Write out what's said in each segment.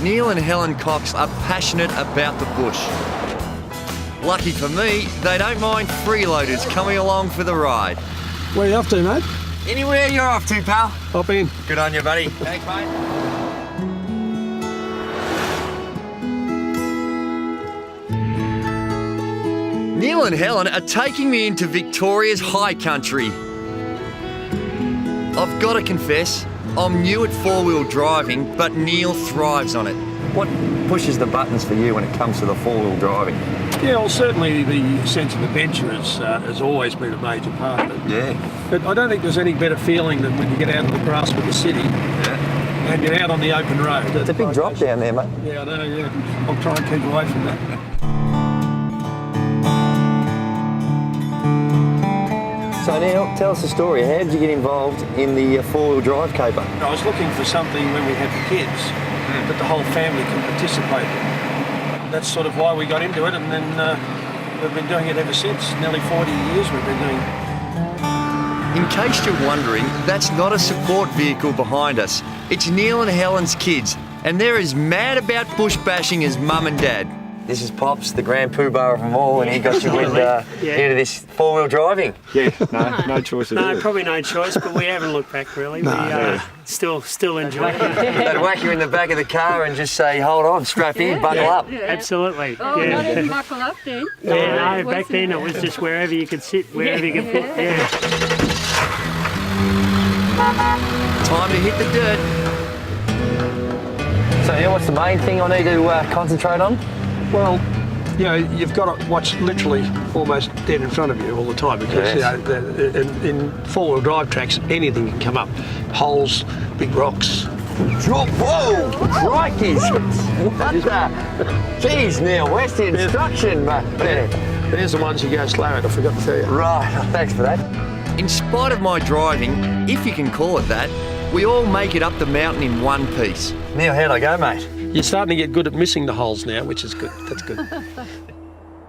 Neil and Helen Cox are passionate about the bush. Lucky for me, they don't mind freeloaders coming along for the ride. Where are you off to, mate? Anywhere you're off to, pal. Hop in. Good on you, buddy. Thanks, mate. Neil and Helen are taking me into Victoria's high country. I've got to confess, I'm new at four-wheel driving, but Neil thrives on it. What pushes the buttons for you when it comes to the four-wheel driving? Yeah, well, certainly the sense of adventure has always been a major part of it. Yeah. But I don't think there's any better feeling than when you get out of the grasp of the city and you're out on the open road. It's a big drop down there, mate. Yeah, I know, yeah. I'll try and keep away from that. So Neil, tell us the story. How did you get involved in the four-wheel drive caper? I was looking for something when we had the kids that the whole family can participate in. That's sort of why we got into it, and then we've been doing it ever since. Nearly 40 years we've been doing it. In case you're wondering, that's not a support vehicle behind us. It's Neil and Helen's kids, and they're as mad about bush bashing as Mum and Dad. This is Pops, the grand poobah of them all, and he got you into this four-wheel driving. Yeah, no choice at all. No, probably no choice, but we haven't looked back really. We still enjoy it. They'd whack you in the back of the car and just say, hold on, strap in, buckle up. Yeah. Absolutely. Oh, not even buckle up then. Yeah, no, back then it was just wherever you could sit, wherever you could fit. Yeah. Time to hit the dirt. So Neil, what's the main thing I need to concentrate on? Well, you know, you've got to watch literally almost dead in front of you all the time because in four-wheel drive tracks, anything can come up. Holes, big rocks. Whoa! Crikey! What the? Jeez, Neil, where's the instruction, mate? There's the ones you go slow at, I forgot to tell you. Right, thanks for that. In spite of my driving, if you can call it that, we all make it up the mountain in one piece. Neil, how'd I go, mate? You're starting to get good at missing the holes now, which is good. That's good.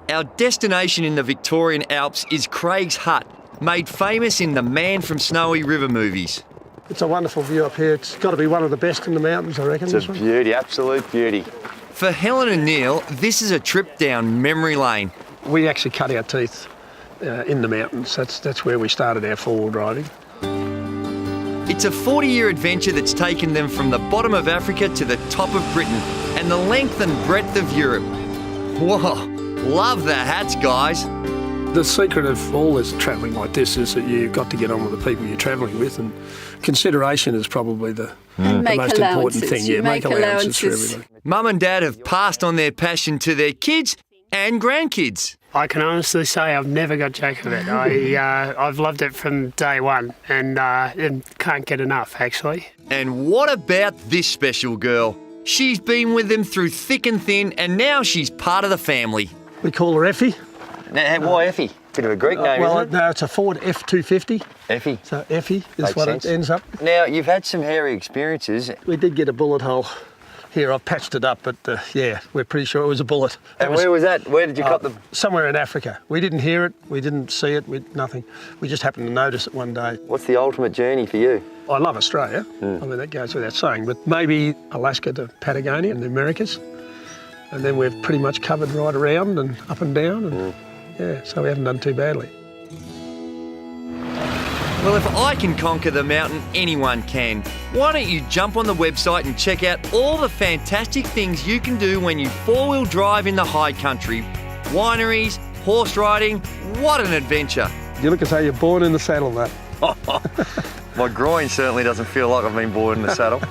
Our destination in the Victorian Alps is Craig's Hut, made famous in the Man from Snowy River movies. It's a wonderful view up here. It's got to be one of the best in the mountains, I reckon. It's a beauty, absolute beauty. For Helen and Neil, this is a trip down memory lane. We actually cut our teeth in the mountains. That's where we started our four-wheel driving. It's a 40-year adventure that's taken them from the bottom of Africa to the top of Britain and the length and breadth of Europe. Whoa, love the hats, guys. The secret of all this travelling like this is that you've got to get on with the people you're travelling with, and consideration is probably the most important thing. Yeah, make allowances for everything. Mum and Dad have passed on their passion to their kids and grandkids. I can honestly say I've never got jack of it. I've loved it from day one and can't get enough, actually. And what about this special girl? She's been with them through thick and thin, and now she's part of the family. We call her Effie. Now, why Effie? Bit of a Greek name, isn't it? No, it's a Ford F250. Effie. So Effie is Makes what sense. it ends up. Now, you've had some hairy experiences. We did get a bullet hole. Here, I've patched it up, but yeah, we're pretty sure it was a bullet. Where was that? Where did you cut them? Somewhere in Africa. We didn't hear it, we didn't see it, nothing. We just happened to notice it one day. What's the ultimate journey for you? I love Australia. I mean, that goes without saying, but maybe Alaska to Patagonia and the Americas. And then we've pretty much covered right around and up and down. And, yeah, so we haven't done too badly. Well, if I can conquer the mountain, anyone can. Why don't you jump on the website and check out all the fantastic things you can do when you four-wheel drive in the high country. Wineries, horse riding, what an adventure. You look as though you're born in the saddle, mate. My groin certainly doesn't feel like I've been born in the saddle.